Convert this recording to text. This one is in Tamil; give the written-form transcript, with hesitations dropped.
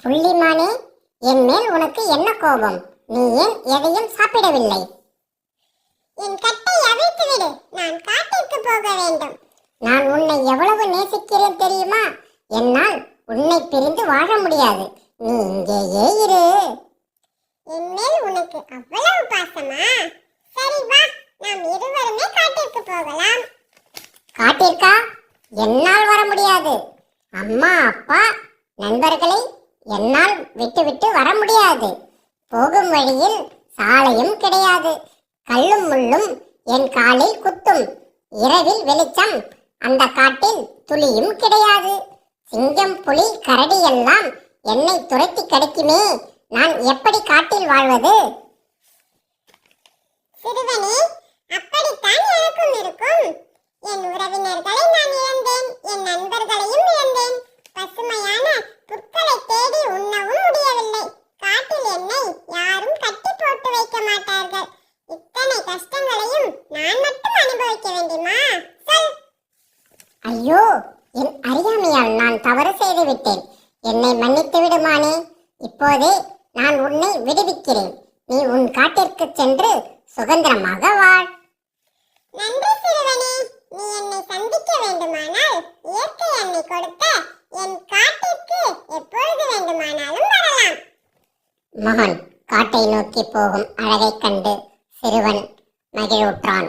புள்ளிமானே, என் மேல் உனக்கு என்ன கோபம்? நீ ஏன் எதையும் சாப்பிடவில்லை? என் கட்டை அவிழ்த்து விடு, நான் காட்டிற்கு போக வேண்டும். நான் உன்னை எவ்வளவு நேசிக்கிறேன் தெரியுமா? என்னால் உன்னை பிரிந்து வாழ முடியாது. நீ இங்கேயே இரு. என் மேல் உனக்கு அவ்வளவு பாசமா? சரி வா, நாம் இருவருமே காட்டிற்கு போகலாம். காட்டிற்கா? என்னால் வர முடியாது. அம்மா, அப்பா, நண்பர்களை என்னால் விட்டு வர முடியாது. போகும் வழியில் சாலையும் கிடையாது. கல்லும் முள்ளும் என் காலில் குத்தும். இரவில் வெளிச்சம், அந்த காட்டில் துளியும் கிடையாது. சிங்கம், புலி, கரடி எல்லாம் என்னை துரத்தி கடிக்குமே. நான் எப்படி காட்டில் வாழ்வது? சிறுவனே, அப்படித்தான் எனக்கும் இருக்கும். என் உறவினர்களை நான் இழந்தேன், என் நண்பர்களையும் இழந்தேன். பசுமையான புற்களை தேடி உண்ணவும் முடியவில்லை. காட்டில் என்னை யாரும் கட்டி போட்டு வைக்க மாட்டார்கள். இத்தனை கஷ்டங்களையும் நான் மட்டும் அனுபவிக்க வேண்டுமா? சொல். ஐயோ, என் அறியாமையால் நான் தவறு செய்து விட்டேன். என்னை மன்னித்து விடுமானே. இப்போதே நான் உன்னை விடுவிக்கிறேன். நீ உன் காட்டிற்கு சென்று சுதந்திரமாக வாழ். நன்றி சிறுவனே. நீ என்னை சந்திக்க வேண்டுமானால் இயற்கை என்னை கொடுத்த என் காட்டிற்கு எப்பொழுது வேண்டுமானாலும் வரலாம். மகன் காட்டை நோக்கி போகும் அழகைக் கண்டு சிறுவன் மகிழ்வுற்றான்.